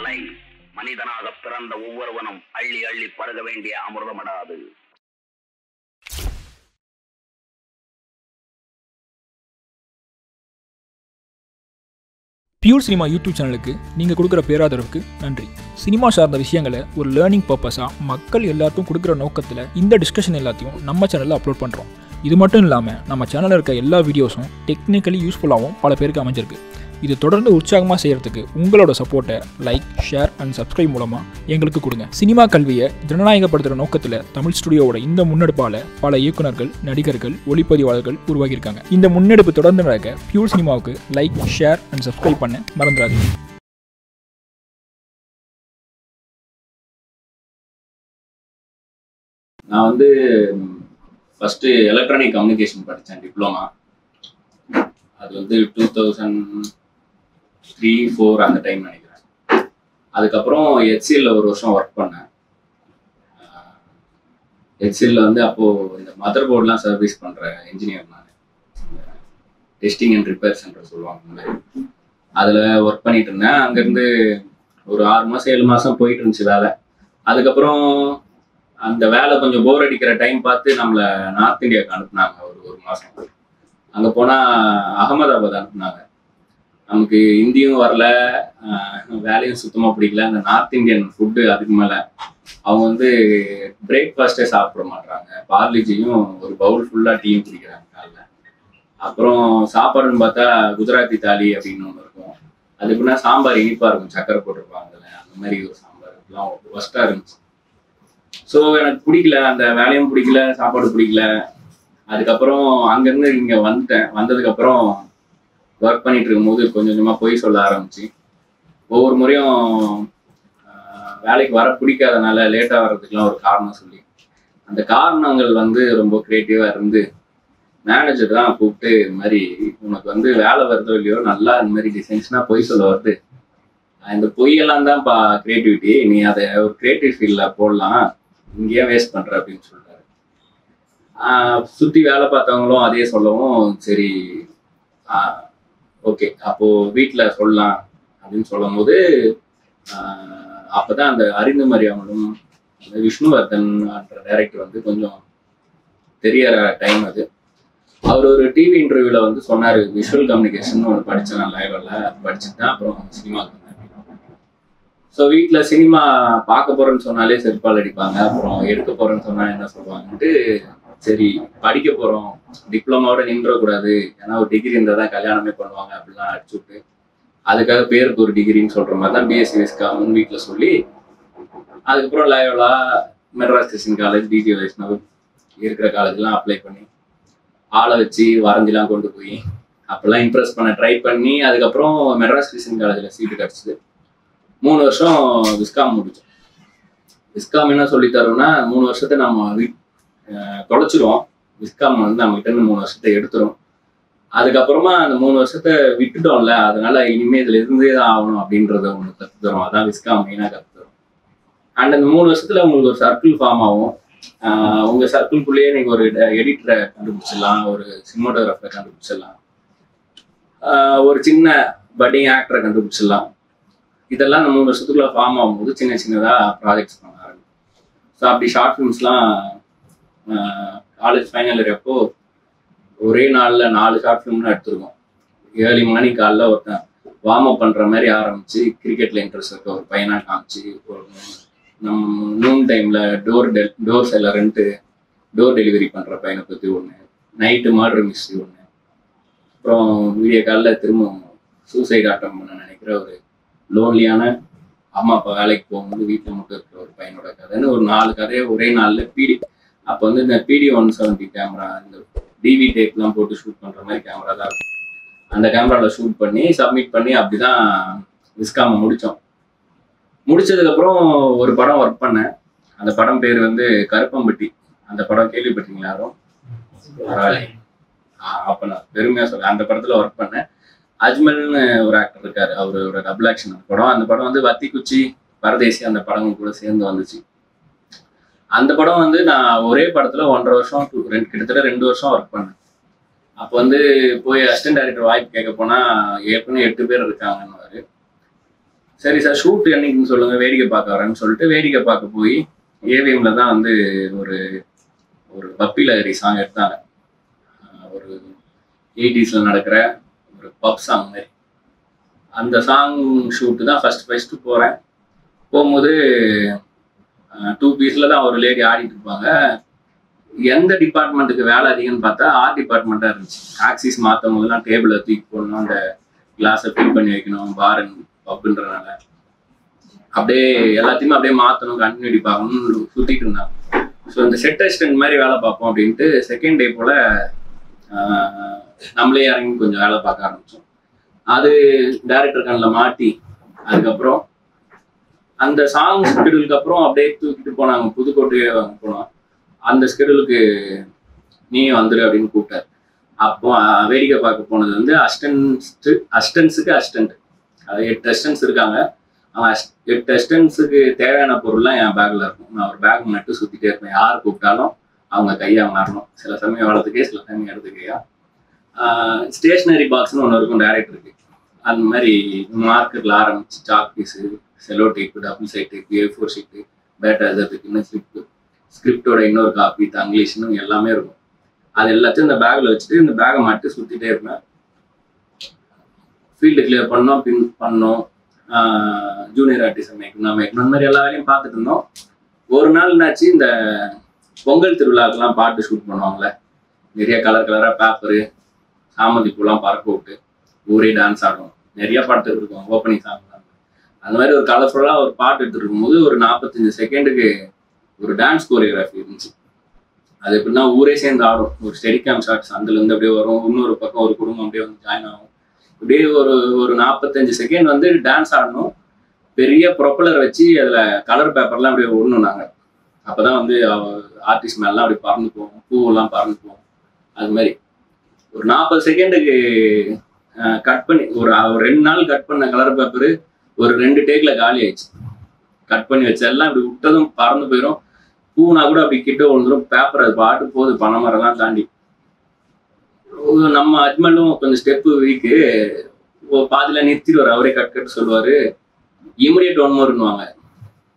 கலை மனிதனாக பிறந்த ஒவ்வொருவனும் அள்ளி அள்ளி பருக வேண்டிய அமிர்தமடாது. பியூர் சினிமா யூடியூப் சேனலுக்கு நீங்கள் கொடுக்குற பேராதரவுக்கு நன்றி. சினிமா சார்ந்த விஷயங்களை ஒரு லேர்னிங் பர்பஸாக மக்கள் எல்லாருக்கும் கொடுக்குற நோக்கத்தில் இந்த டிஸ்கஷன் எல்லாத்தையும் நம்ம சேனலில் அப்லோட் பண்ணுறோம். இது மட்டும் இல்லாமல் நம்ம சேனலில் இருக்க எல்லா வீடியோஸும் டெக்னிக்கலி யூஸ்ஃபுல்லாகவும் பல பேருக்கு அமைஞ்சிருக்கு. இது தொடர்ந்து உற்சாகமாக செய்கிறதுக்கு உங்களோட சப்போர்ட்டை லைக், ஷேர் அண்ட் சப்ஸ்கிரைப் மூலமாக எங்களுக்கு கொடுங்க. சினிமா கல்வியை ஜனநாயகப்படுத்துகிற நோக்கத்தில் தமிழ் ஸ்டுடியோவோட இந்த முன்னெடுப்பால் பல இயக்குநர்கள், நடிகர்கள், ஒளிப்பதிவாளர்கள் உருவாகியிருக்காங்க. இந்த முன்னெடுப்பு தொடர்ந்து நடக்க பியூர் சினிமாவுக்கு லைக், ஷேர் அண்ட் சப்ஸ்கிரைப் பண்ண மறந்துடாதீங்க. நான் வந்து ஃபஸ்ட்டு எலக்ட்ரானிக் கம்யூனிகேஷன் படித்தேன், டிப்ளமா. அது வந்து 2003-04 அந்த டைம் நினைக்கிறேன். அதுக்கப்புறம் HCL ஒரு வருஷம் ஒர்க் பண்ணேன். HCL வந்து அப்போது இந்த மதர் போர்ட்லாம் சர்வீஸ் பண்ணுற இன்ஜினியர் நான். டெஸ்டிங் அண்ட் ரிப்பேர் சென்டர் சொல்லுவாங்க. அதில் ஒர்க் பண்ணிட்டு இருந்தேன். அங்கேருந்து ஒரு 6 மாதம் 7 மாதம் போயிட்டு இருந்துச்சு வேலை. அதுக்கப்புறம் அந்த வேலை கொஞ்சம் போர் அடிக்கிற டைம் பார்த்து நம்மளை நார்த் இந்தியாவுக்கு அனுப்புனாங்க. ஒரு மாதம் அங்கே போனால் அகமதாபாத் அனுப்புனாங்க. நமக்கு இந்தியும் வரல, வேலையும் சுத்தமாக பிடிக்கல. அந்த நார்த் இந்தியன் ஃபுட்டு அதுக்கு மேலே அவங்க வந்து பிரேக்ஃபாஸ்ட்டே சாப்பிட மாட்டாங்க. பார்லிஜியும் ஒரு பவுல் ஃபுல்லாக டீயும் குடிக்கிறாங்க காலைல. அப்புறம் சாப்பாடுன்னு பார்த்தா குஜராத்தி தாலி அப்படின்னு ஒன்று இருக்கும். அதுக்குன்னா சாம்பார் இனிப்பாக இருக்கும், சக்கரை போட்டிருப்பாங்க அதில். அந்த மாதிரி ஒரு சாம்பார் எல்லாம் ஒஸ்ட்டாக இருந்துச்சு. ஸோ எனக்கு பிடிக்கல, அந்த வேலையும் பிடிக்கல, சாப்பாடு பிடிக்கல. அதுக்கப்புறம் அங்கேருந்து இங்கே வந்துட்டேன். வந்ததுக்கப்புறம் ஒர்க் பண்ணிட்டு இருக்கும்போது கொஞ்சம் கொஞ்சமாக பொய் சொல்ல ஆரம்பிச்சு, ஒவ்வொரு முறையும் வேலைக்கு வர பிடிக்காதனால லேட்டாக வர்றதுக்கெலாம் ஒரு காரணம் சொல்லி, அந்த காரணங்கள் வந்து ரொம்ப க்ரியேட்டிவாக இருந்து மேனேஜர் தான் கூப்பிட்டு, இது மாதிரி உனக்கு வந்து வேலை வருதோ இல்லையோ, நல்லா இந்த மாதிரி டிசைன்ஸ்னால் பொய் சொல்ல வருது, இந்த பொய்யெல்லாம் தான்ப்பா க்ரியேட்டிவிட்டி, நீ அதை ஒரு க்ரியேட்டிவ் ஃபீல்டில் போடலாம், இங்கேயே வேஸ்ட் பண்ணுற அப்படின்னு சொல்லிட்டாரு. சுற்றி வேலை பார்த்தவங்களும் அதே சொல்லவும், சரி ஓகே அப்போது வீட்டில் சொல்லலாம் அப்படின்னு சொல்லும் போது, அப்போ தான் அந்த அறிந்து மரியாமலும் அந்த விஷ்ணுவர்தன் டைரக்டர் வந்து கொஞ்சம் தெரியற டைம் அது. அவர் ஒரு டிவி இன்டர்வியூவில் வந்து சொன்னார், விஷுவல் கம்யூனிகேஷன் ஒன்று படித்தேன் நான் லைவில், படிச்சுட்டு தான் அப்புறம் சினிமாவுக்கு வந்தேன். ஸோ வீட்டில் சினிமா பார்க்க போகிறேன்னு சொன்னாலே செருப்பால் அடிப்பாங்க. அப்புறம் எடுக்க போகிறேன்னு சொன்னால் என்ன சொல்லுவாங்கன்ட்டு, சரி படிக்க போகிறோம், டிப்ளமாவோட நின்றக்கூடாது, ஏன்னா ஒரு டிகிரி இருந்தால் தான் கல்யாணமே பண்ணுவாங்க அப்படிலாம் அடிச்சு விட்டு, அதுக்காக பேருக்கு ஒரு டிகிரின்னு சொல்கிற மாதிரி தான் பிஎஸ்சி விஸ்காம்னு வீட்டில் சொல்லி, அதுக்கப்புறம் லைவ்லா மெட்ராஸ் கிறிஸ்டின் காலேஜ், டிஜி வைஷ்ணவ் இருக்கிற காலேஜ்லாம் அப்ளை பண்ணி ஆளை வச்சு வரைஞ்சிலாம் கொண்டு போய் அப்போல்லாம் இம்ப்ரெஸ் பண்ண ட்ரை பண்ணி, அதுக்கப்புறம் மெட்ராஸ் கிறிஸ்டின் காலேஜில் சீட்டு கிடச்சிது. 3 வருஷம் விஸ்காம் முடிச்சோம். விஸ்காம் என்ன சொல்லித்தரோம்னா, 3 வருஷத்தை நம்ம தொலைச்சிடுவோம். விஸ்காம் வந்து நம்ம கிட்ட இருந்து 3 வருஷத்தை எடுத்துரும். அதுக்கப்புறமா அந்த 3 வருஷத்தை விட்டுட்டோம்ல, அதனால இனிமே இதுல இருந்தே தான் ஆகணும் அப்படின்றத ஒன்று கற்று தரும். அதான் விஸ்காம் மெயினாக கற்று தரும். அண்ட் அந்த 3 வருஷத்துல உங்களுக்கு ஒரு சர்க்கிள் ஃபார்ம் ஆகும். உங்க சர்க்கிள்குள்ளேயே நீங்க ஒரு எடிட்டரை கண்டுபிடிச்சிடலாம், ஒரு சினிமாட்டோகிராஃபரை கண்டுபிடிச்சிடலாம், ஒரு சின்ன பட்டிங் ஆக்டரை கண்டுபிடிச்சிடலாம். இதெல்லாம் அந்த 3 வருஷத்துக்குள்ள ஃபார்ம் ஆகும்போது சின்ன சின்னதாக ப்ராஜெக்ட்ஸ் பண்ண ஆரம்பிக்கும். ஸோ அப்படி ஷார்ட் ஃபிலிம்ஸ்லாம் காலேஜ் ஃபைனல் இயர் அப்போ ஒரே நாளில் 4 ஷார்ட் ஃபிலிம்லாம் எடுத்துருக்கோம். ஏர்லி மார்னிங் காலைல ஒருத்தன் வார்ம் அப் பண்ணுற மாதிரி ஆரம்பிச்சு, கிரிக்கெட்டில் இன்ட்ரெஸ்ட் இருக்க ஒரு பையனாக காமிச்சு, நம்ம நூன் டைமில் டோர் செல்லர்ன்ட்டு டோர் டெலிவரி பண்ணுற பையனை பற்றி ஒன்று, நைட்டு மர்டர் மிஸ்ட்ரி ஒன்று, அப்புறம் வீடியோ காலில் திரும்ப சூசைட் அட்டம் பண்ண நினைக்கிற ஒரு லோன்லியான அம்மா அப்பா வேலைக்கு போகும்போது வீட்டில் மட்டும் இருக்கிற ஒரு பையனோட கதைன்னு ஒரு 4 கதையை ஒரே நாளில் பிடி. அப்போ வந்து இந்த PD 170 கேமரா, இந்த டிவி டேப்லாம் போட்டு ஷூட் பண்ணுற மாதிரி கேமரா தான் இருக்கும். அந்த கேமராவில் ஷூட் பண்ணி சப்மிட் பண்ணி அப்படி தான் விஸ்காமை முடித்தோம். முடிச்சதுக்கப்புறம் ஒரு படம் ஒர்க் பண்ணேன். அந்த படம் பேர் வந்து கருப்பம்பட்டி. அந்த படம் கேள்விப்பட்டீங்களா யாரும்? அப்போ நான் பெருமையாக சொல்கிறேன், அந்த படத்தில் ஒர்க் பண்ணேன். அஜ்மல்னு ஒரு ஆக்டர் இருக்காரு, அவரோட டபுள் ஆக்ஷன் அந்த படம். அந்த படம் வந்து வத்திக்குச்சி, பரதேசி அந்த படங்கள் கூட சேர்ந்து வந்துச்சு. அந்த படம் வந்து நான் ஒரே படத்தில் 1.5 வருஷம் கிட்டத்தட்ட 2 வருஷம் ஒர்க் பண்ணேன். அப்போ வந்து போய் அசிஸ்டன்ட் டைரக்டர் வாய்ப்பு கேட்க போனால் ஏற்கனவே 8 பேர் இருக்காங்கன்னு. சரி சார் ஷூட் என்னைக்குன்னு சொல்லுங்கள், வேடிக்கை பார்க்க வரேன்னு சொல்லிட்டு வேடிக்கை பார்க்க போய் ஏவிஎம்ல தான் வந்து ஒரு ஒரு பப்பி லஹரி சாங் எடுத்தாங்க. ஒரு 80s நடக்கிற ஒரு பப் சாங் மாதிரி. அந்த சாங் ஷூட்டு தான் ஃபர்ஸ்ட் போகிறேன். போகும்போது 2 பீஸில் தான் ஒரு லேடி ஆடிட்டு இருப்பாங்க. எந்த டிபார்ட்மெண்ட்டுக்கு வேலை அதிகம்னு பார்த்தா ஆர்ட் டிபார்ட்மெண்ட்டாக இருந்துச்சு. ஆக்சிஸ் மாற்றும் போதெல்லாம் டேபிளை தூக்கி போடணும், அந்த கிளாஸை ஃபில் பண்ணி வைக்கணும், பார் பப்புன்றனால அப்படியே எல்லாத்தையுமே அப்படியே மாற்றணும், கண்டினியூட்டி பார்க்கணும்னு சுற்றிட்டு இருந்தாங்க. ஸோ இந்த செட் அசிஸ்டன்ட் மாதிரி வேலை பார்ப்போம் அப்படின்ட்டு செகண்ட் டே போல் நம்மளே இறங்கி கொஞ்சம் வேலை பார்க்க ஆரம்பித்தோம். அது டைரக்டர் கண்ணில் மாட்டி அதுக்கப்புறம் அந்த சாங் ஸ்கெடியூலுக்கு அப்புறம் அப்படியே தூக்கிட்டு போனாங்க, புதுக்கோட்டையே வாங்க போனோம். அந்த ஸ்கெடியூலுக்கு நீயும் வந்துடு அப்படின்னு கூப்பிட்டார். அப்போ வேடிக்கை பார்க்க போனது வந்து அசிஸ்டன்ஸுக்கு அசிஸ்டன்ட். அது 8 அசிஸ்டன்ஸ் இருக்காங்க. அவன் 8 அசிஸ்டன்ஸுக்கு தேவையான பொருள்லாம் என் பேக்கில் இருக்கும். நான் ஒரு பேக் நட்டு சுற்றிட்டே இருப்பேன். யார் கூப்பிட்டாலும் அவங்க கையாக மாறணும். சில சமயம் வளர்த்துக்கே, சில சமயம் எடுத்துக்கையா. ஸ்டேஷ்னரி பாக்ஸ்னு ஒன்று இருக்கும் டைரக்டருக்கு. அந்த மாதிரி மார்க்கெட்டில் ஆரம்பிச்சு chalk piece, cello tape, double side tape, A4 sheet, பேட்டா எழுதுறதுக்கு இன்னும் ஸ்கிரிப்டோட இன்னொரு காப்பி, தங்கிலீஷ்னு எல்லாமே இருக்கும். அது எல்லாத்தையும் இந்த பேக்கில் வச்சுட்டு இந்த பேக்கை மட்டும் சுற்றிட்டே இருப்பேன். ஃபீல்டு கிளியர் பண்ணோம், ஜூனியர் ஆர்டிஸ்ட் மேக்கணும், அந்த மாதிரி எல்லா வேலையும் பார்த்துட்டு இருந்தோம். ஒரு நாள் என்னாச்சு, இந்த பொங்கல் திருவிழாக்கெல்லாம் பாட்டு ஷூட் பண்ணுவாங்களே, நிறைய கலராக பேப்பரு, சாமந்தி பூலாம் பறக்க விட்டு ஊரே டான்ஸ் ஆடும், நிறைய பாட்டு இருக்கும், ஓப்பனிங் சாங். அந்த மாதிரி ஒரு கலர்ஃபுல்லாக ஒரு பாட்டு எடுத்துட்டு இருக்கும்போது ஒரு 45 செகண்டுக்கு ஒரு டான்ஸ் கோரியோகிராஃபி இருந்துச்சு. அது எப்படின்னா ஊரே சேர்ந்து ஆடும். ஒரு ஸ்டெடிகேம் ஷாட்ஸ் அதுலேருந்து அப்படியே வரும், இன்னொரு பக்கம் ஒரு குடும்பம் அப்படியே வந்து ஜாயின் ஆகும். இப்படியே ஒரு 45 செகண்ட் வந்து டான்ஸ் ஆடணும். பெரிய ப்ரொப்பலர் வச்சு அதில் கலர் பேப்பர்லாம் அப்படியே விடணும் நாங்கள். அப்போ தான் வந்து ஆர்டிஸ்ட் மேலாம் அப்படி பறந்து போவோம், பூவெல்லாம் பறந்து போவோம். அது மாதிரி ஒரு 40 செகண்டுக்கு கட் பண்ணி ஒரு 2 நாள் கட் பண்ண கலர் பேப்பரு ஒரு 2 டேக்கில் காலி ஆயிடுச்சு. கட் பண்ணி வச்ச எல்லாம் இப்படி விட்டதும் பறந்து போயிடும். பூனா கூட அப்படி கிட்ட விழுந்துடும். பேப்பர் அது பாட்டு போகுது, பனைமரம்லாம் தாண்டி. நம்ம அஜ்மலும் கொஞ்சம் ஸ்டெப்பு வீக்கு பாதியில் நிறுத்திடுவார். அவரே கட் சொல்லுவார். இமிடியேட் 1 மோர்னுவாங்க.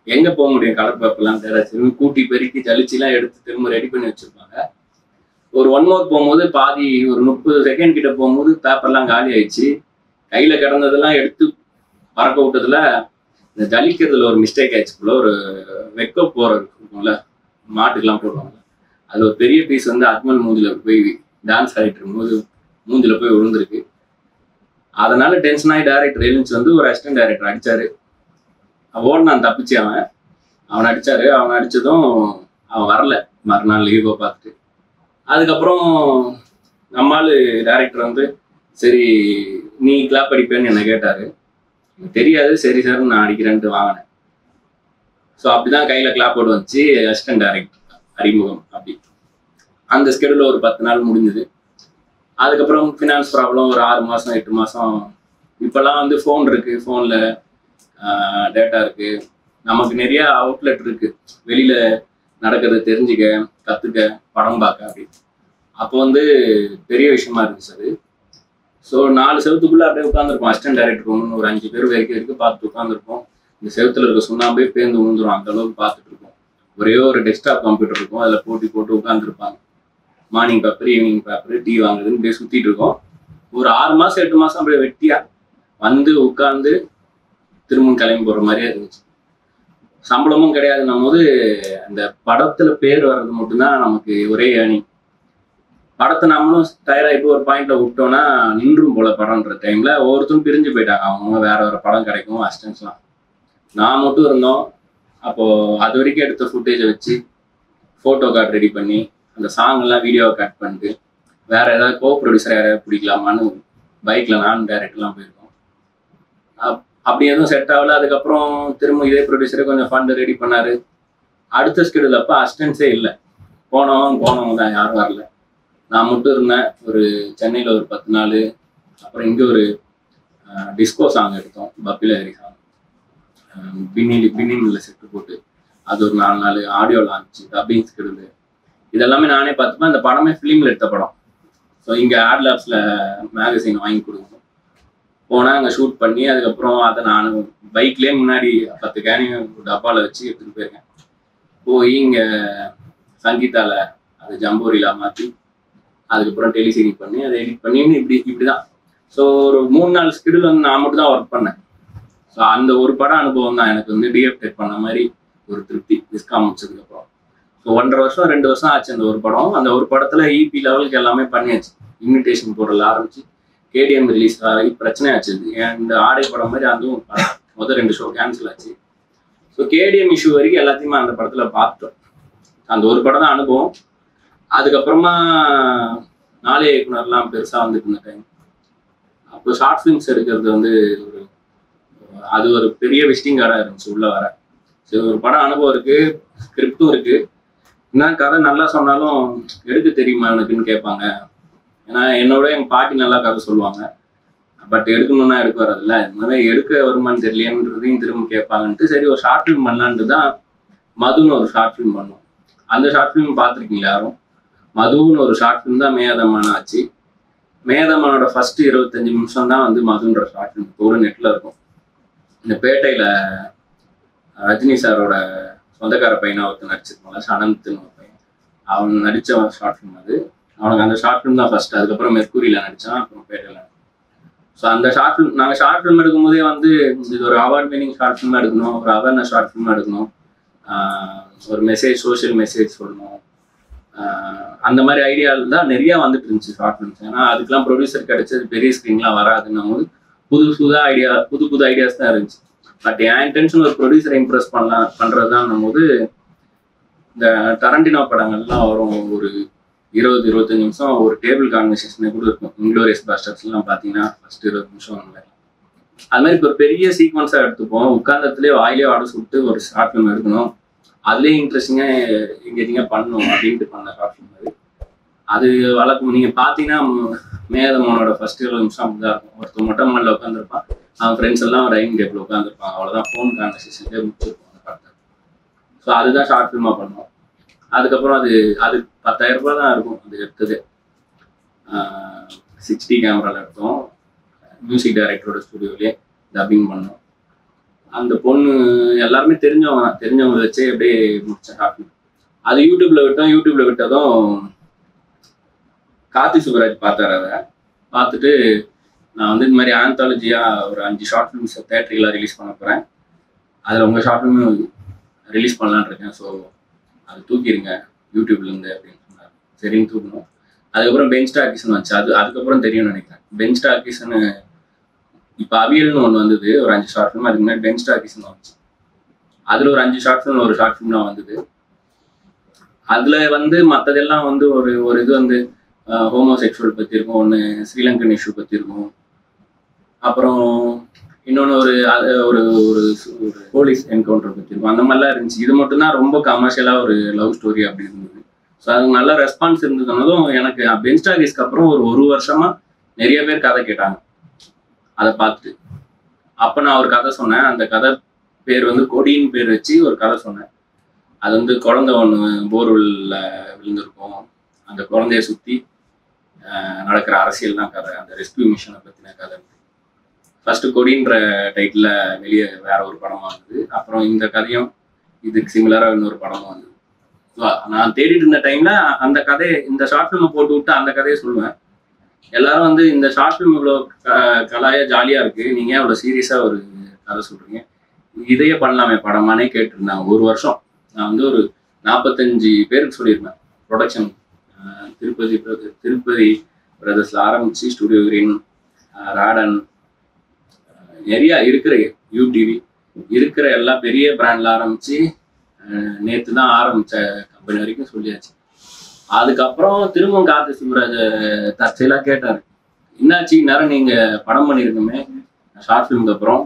எங்கே போக முடியும், கலர் பேப்பர்லாம் தேடாச்சு கூட்டி பெருக்கி ஜலிச்சுலாம் எடுத்து திரும்ப ரெடி பண்ணி வச்சுருப்பாங்க. ஒரு 1 மோர் போகும்போது பாதி ஒரு 30 செகண்ட் கிட்ட போகும்போது பேப்பர்லாம் காலி ஆயிடுச்சு. கையில் கிடந்ததெல்லாம் எடுத்து பறக்க விட்டதுல இந்த ஜலிக்கிறதுல ஒரு மிஸ்டேக் ஆயிடுச்சுக்குள்ள ஒரு வெக்க போறது இருக்கும்ல, மாட்டுக்கெல்லாம் போடுவாங்க. அது ஒரு பெரிய பீஸ் வந்து அஜ்மல் மூஞ்சில போய் டான்ஸ் ஆடிட்டு இருக்கும்போது மூஞ்சில போய் விழுந்திருக்கு. அதனால டென்ஷன் ஆகி டைரக்டர் எழுந்துச்சு வந்து ஒரு அசிஸ்டன்ட் டைரக்டர் அடிச்சாரு. நான் தப்பிச்சு அவன் அடிச்சாரு. அவன் அடிச்சதும் அவன் வரல மறுநாள் லீவோ பார்த்துட்டு. அதுக்கப்புறம் நம்மால் டைரக்டர் வந்து சரி நீ கிளாப் அடிப்பேன்னு என்னை கேட்டாரு. தெரியாது, சரி சார் நான் அடிக்கிறேன்ட்டு வாங்கினேன். ஸோ அப்படிதான் கையில் கிளாப் போட்டு வச்சு அசிஸ்டன்ட் டைரக்டர் அறிமுகம். அப்படி அந்த ஸ்கெடியூல் ஒரு 10 நாள் முடிஞ்சுது. அதுக்கப்புறம் ஃபினான்ஸ் ப்ராப்ளம் ஒரு 6 மாதம் 8 மாதம். இப்போல்லாம் வந்து ஃபோன் இருக்குது, ஃபோனில் டேட்டா இருக்குது, நமக்கு நிறைய அவுட்லெட் இருக்குது, வெளியில் நடக்கிறத தெரிஞ்சுக்க, கற்றுக்க, படம் பார்க்க. அப்படி அப்போ வந்து பெரிய விஷயமா இருந்துச்சு அது. ஸோ 4 செவத்துக்குள்ளே அப்படியே உட்காந்துருப்போம். அசிஸ்டன்ட் டைரக்டர் ஒன்று ஒரு 5 பேர் வரைக்கும் பார்த்துட்டு உட்காந்துருப்போம். இந்த செவத்துல இருக்க சுண்ணாம்பே பேர்ந்து விழுந்துரும், அந்த அளவுக்கு பார்த்துட்டு இருக்கோம். ஒரே ஒரு டெஸ்க்டாப் கம்ப்யூட்டர் இருக்கும், அதில் போட்டு உட்காந்துருப்பாங்க. Morning paper, evening paper, tea வாங்குறதுன்னு அப்படியே சுற்றிட்டு இருக்கோம். ஒரு 6 மாதம் 8 மாதம் அப்படியே வெட்டியா வந்து உட்காந்து திரும்ப கிளம்பி போகிற மாதிரியே இருந்துச்சு. சம்பளமும் கிடையாதுன்னும் போது அந்த படத்துல பேர் வர்றது மட்டும்தான் நமக்கு ஒரே அணி. படத்தை நம்மளும் தயாராகிட்டு ஒரு பாயிண்ட்ல விட்டோம்னா நின்றும் போல படம்ன்ற டைம்ல ஒவ்வொருத்தரும் பிரிஞ்சு போயிட்டாங்க. அவங்க வேற படம் கிடைக்கும் அசிஸ்டன்ஸ்லாம். நான் மட்டும் இருந்தோம். அப்போ அது வரைக்கும் எடுத்த ஃபுட்டேஜை வச்சு ஃபோட்டோ கார்டு ரெடி பண்ணி அந்த சாங்கெல்லாம் வீடியோவை கட் பண்ணிட்டு வேற ஏதாவது கோ ப்ரொடியூசர் யாராவது பிடிக்கலாமான்னு பைக்கில் நானும் டைரக்டர்லாம் போயிருக்கோம். அப்படி எதுவும் செட் ஆகல. அதுக்கப்புறம் திரும்ப இதே ப்ரொடியூசரே கொஞ்சம் ஃபண்டு ரெடி பண்ணாரு. அடுத்த ஸ்கெடியூல் அப்போ அசிஸ்டன்ஸே இல்லை. போனவங்க தான், யாரும் வரல. நான் மட்டும் இருந்தேன். ஒரு சென்னையில் ஒரு 10 நாள். அப்புறம் இங்கே ஒரு டிஸ்கோ சாங் எடுத்தோம், பப்பி லஹரி சாங். பின்னியில் செட்டு போட்டு அது ஒரு 4 நாள். ஆடியோ லான்ச்சு, டப்பிங் ஸ்கெடியூல், இதெல்லாமே நானே பார்த்துப்பேன். அந்த படமே ஃபிலிமில் எடுத்த படம். ஸோ இங்கே ஆட் லேப்ஸில் மேகசின் வாங்கி கொடுக்கணும். போனால் அங்கே ஷூட் பண்ணி அதுக்கப்புறம் அதை நான் பைக்லேயே முன்னாடி 10 கேனியும் டப்பாவில் வச்சு எடுத்துகிட்டு போயிருக்கேன். போய் இங்கே சங்கீதால அது ஜம்போரிலா மாற்றி அதுக்கப்புறம் டெலிசீரிங் பண்ணி அதை எடிட் பண்ணின்னு இப்படி தான். ஸோ ஒரு 3-4 ஸ்கிடில் வந்து நான் மட்டும் தான் ஒர்க் பண்ணேன். ஸோ அந்த ஒரு படம் அனுபவம் தான் எனக்கு வந்து டிஎஃப்டெட் பண்ண மாதிரி ஒரு திருப்தி விஸ்காம் முடிச்சதுக்கப்புறம். ஸோ 1.5 வருஷம் 2 வருஷம் ஆச்சு அந்த ஒரு படம். அந்த ஒரு படத்தில் இபி லெவலுக்கு எல்லாமே பண்ணியாச்சு. இன்விடேஷன் போடுறதுல ஆரம்பிச்சு கேடிஎம் ரிலீஸ் ஆகி பிரச்சனை ஆச்சு. இந்த ஆடை படம் மாதிரி அதுவும் முதல் 2 ஷோ கேன்சல் ஆச்சு. ஸோ கேடிஎம் இஷ்யூ வரைக்கும் எல்லாத்தையுமே அந்த படத்தில் பார்த்துட்டோம். அந்த ஒரு படம் தான் அனுபவம். அதுக்கப்புறமா நாளே இயக்குனர்லாம் பெருசாக வந்துட்டு இருந்த டைம். அப்போ ஷார்ட் ஃபிலிம்ஸ் எடுக்கிறது வந்து அது ஒரு பெரிய விசிட்டிங் கார்டாக இருந்துச்சு உள்ள வர. சரி, ஒரு படம் அனுபவம் இருக்கு, ஸ்கிரிப்டும் இருக்கு, என்ன கதை நல்லா சொன்னாலும் எடுக்க தெரியுமா எனக்குன்னு கேட்பாங்க. ஏன்னா என்னோட எங்கள் பாட்டி நல்லா கதை சொல்லுவாங்க, பட் எடுக்கணும்னா எடுக்க வரதில்ல. இந்த மாதிரி எடுக்க வருமானு தெரியலையன்றதையும் திரும்ப கேட்பாங்கன்ட்டு சரி ஒரு ஷார்ட் ஃபிலிம் பண்ணலான்ட்டு தான் மதுன்னு ஒரு ஷார்ட் ஃபிலிம் பண்ணோம். அந்த ஷார்ட் ஃபிலிம் பார்த்துருக்கீங்களா யாரும்? மதுன்னு ஒரு ஷார்ட் ஃபிலிம் தான் மேதமான ஆச்சு. மேதமானோட ஃபர்ஸ்ட் 25 நிமிஷம் தான் வந்து மதுன்ற ஷார்ட் ஃபிலிம் ஒரு நெட்டில் இருக்கும். இந்த பேட்டையில் ரஜினி சாரோட சொந்தக்கார பையனை ஒருத்தர் நடிச்சிருப்பாங்க, அனந்த்னு ஒரு பையன், அவன் நடித்த ஷார்ட் ஃபிலிம் அது. அவனுக்கு அந்த ஷார்ட் ஃபிலிம் தான் ஃபர்ஸ்ட். அதுக்கப்புறம் மெர்க்குரியில் நடித்தான், அப்புறம் பேட்டையில். ஸோ அந்த ஷார்ட் ஃபிலிம் நாங்கள் ஷார்ட் ஃபிலிம் எடுக்கும்போதே வந்து இது ஒரு அவார்ட் வினிங் ஷார்ட் ஃபிலிமாக எடுக்கணும், ஒரு அவேர்னஸ் ஷார்ட் ஃபிலிமாக எடுக்கணும், ஒரு மெசேஜ் சோஷியல் மெசேஜ் சொல்லணும், அந்த மாதிரி ஐடியாவில் தான் நிறையா வந்துட்டு இருந்துச்சு ஷார்ட் ஃபிலிம்ஸ். ஏன்னா அதுக்கெலாம் ப்ரொடியூசர் கிடைச்சது பெரிய ஸ்க்ரீன்லாம் வராதுன்னும் போது புது ஐடியாஸ் தான் இருந்துச்சு. பட் என் இன்டென்ஷன் ஒரு ப்ரொடியூசரை இம்ப்ரெஸ் பண்ணுறது தான் போது இந்த டரண்டினோ படங்கள்லாம் வரும், ஒரு 20-25 நிமிஷம் ஒரு டேபிள் கான்வர்சேஷனே கூட இருக்கும். இன்க்ளோரியஸ் பாஸ்டர்ஸ்லாம் பார்த்தீங்கன்னா ஃபர்ஸ்ட் 20 நிமிஷம் அந்த மாதிரி. அது மாதிரி இப்போ ஒரு பெரிய சீக்வன்ஸாக எடுத்துப்போம், உட்கார்ந்ததுலேயே வாயிலே ஆட சுட்டு ஒரு ஷார்ட் ஃபிலிம் எடுக்கணும், அதுலேயே இன்ட்ரெஸ்டிங்காக எங்கேயும் பண்ணணும் அப்படின்ட்டு பண்ண ஷார்ட் ஃபிலிம் அது. அது வழக்கம் நீங்கள் பார்த்தீங்கன்னா மேதமானோட ஃபர்ஸ்ட் 20 நிமிஷம் அப்படிதான் இருக்கும். ஒருத்தர் மொட்டை மாடல உட்காந்துருப்பான், அவன் ஃப்ரெண்ட்ஸ் எல்லாம் டைனிங் டேபிள் உட்காந்துருப்பாங்க, அவ்வளோதான். ஃபோன் கான்வர்சேஷன்லேயே முடிச்சிருப்போம் அந்த படத்தை. ஸோ அதுதான் ஷார்ட் ஃபிலிமாக பண்ணோம். அதுக்கப்புறம் அது 10,000 ரூபாய் தான் இருக்கும் அது எடுத்தது. 60 கேமராவில் எடுத்தோம், மியூசிக் டைரக்டரோட ஸ்டுடியோலேயே டப்பிங் பண்ணோம். அந்த பொண்ணு எல்லாருமே தெரிஞ்சவங்க வச்சே அப்படியே முடிச்சேன் ஷார்ட் ஃபிலிம். அது யூடியூப்ல விட்டதும் கார்த்தி சுப்ராஜ் பார்த்தாரு. அதை பார்த்துட்டு நான் வந்து இந்த மாதிரி ஆந்தாலஜியாக ஒரு 5 ஷார்ட் ஃபிலிம்ஸ் தேட்டரில் ரிலீஸ் பண்ண போகிறேன், அதில் உங்கள் ஷார்ட் ஃபிலிம் ரிலீஸ் பண்ணலான்னு இருக்கேன், ஸோ அது தூக்கிடுங்க யூடியூப்லேருந்து அப்படின்னு சொன்னார். சரின்னு தூக்கணும். அதுக்கப்புறம் பெஞ்ச் டாக்கீஸ்னு வந்துச்சு. அதுக்கப்புறம் தெரியும்னு நினைக்கிறேன். பெஞ்ச் டாக்கீஸ்ன்னு இப்போ அவியல்னு ஒன்று வந்தது, ஒரு 5 ஷார்ட் ஃபிலிம். அதுக்கு முன்னாடி பெஞ்ச் டாக்கீஸ்னு வந்துச்சு. அதில் ஒரு 5 ஷார்ட் ஃபிலிம், ஒரு ஷார்ட் ஃபிலிம்லாம் வந்தது. அதில் வந்து மற்றதெல்லாம் வந்து ஒரு இது வந்து ஹோமோசெக்சுவல் பற்றி இருக்கும், ஒன்று ஸ்ரீலங்கன் இஷ்யூ பற்றி இருக்கும், அப்புறம் இன்னொன்று ஒரு போலீஸ் என்கவுண்டர் பற்றி இருக்கும். அந்த மாதிரிலாம் இருந்துச்சு. இது மட்டும்தான் ரொம்ப கமர்ஷியலாக ஒரு லவ் ஸ்டோரி அப்படி இருந்தது. ஸோ அதுக்கு நல்ல ரெஸ்பான்ஸ் இருந்ததுனதும் எனக்கு பெஞ்ச் டாக்கீஸ்க்கு அப்புறம் ஒரு வருஷமாக நிறைய பேர் கதை கேட்டாங்க. அதை பார்த்துட்டு அப்போ நான் ஒரு கதை சொன்னேன். அந்த கதை பேர் வந்து கொடின்னு பேர் வச்சு ஒரு கதை சொன்னேன். அது வந்து குழந்தை ஒன்று போர்வெல்ல விழுந்திருக்கும், அந்த குழந்தைய சுற்றி நடக்கிற அரசியல் தான் கதை, அந்த ரெஸ்கியூ மிஷனை பற்றின கதை. ஃபர்ஸ்ட் கொடின்ற டைட்டில் வெளியே வேற ஒரு படமாக வந்தது. அப்புறம் இந்த கதையும் இதுக்கு சிமிலராக இன்னொரு படமும் வந்தது. நான் தேடிட்டு இருந்த டைம்ல அந்த கதையை இந்த ஷார்ட் ஃபிலிமை போட்டு விட்டு அந்த கதையை சொல்லுவேன். எல்லாரும் வந்து இந்த ஷார்ட் ஃபிலிம் இவ்வளோ கலாயா ஜாலியாக இருக்குது, நீங்கள் அவ்வளோ சீரியஸாக ஒரு கதை சொல்கிறீங்க, இதையே பண்ணலாமே படமானே கேட்டுருந்தாங்க. ஒரு வருஷம் நான் வந்து ஒரு 45 பேருக்கு சொல்லியிருந்தேன். ப்ரொடக்ஷன் திருப்பதி பிரதர்ஸில் ஆரம்பித்து ஸ்டுடியோ கிரீன், ராடன், நிறையா இருக்கிற யூடிவி இருக்கிற எல்லா பெரிய பிராண்டில் ஆரம்பித்து நேற்று தான் ஆரம்பித்த கம்பெனி வரைக்கும் சொல்லியாச்சு. அதுக்கப்புறம் திரும்பவும் கார்த்தி சுப்ராஜ் தற்செயலாக கேட்டார், என்னாச்சு நேரம் நீங்கள் படம் பண்ணியிருக்கோமே ஷார்ட் ஃபிலிமுக்கு அப்புறம்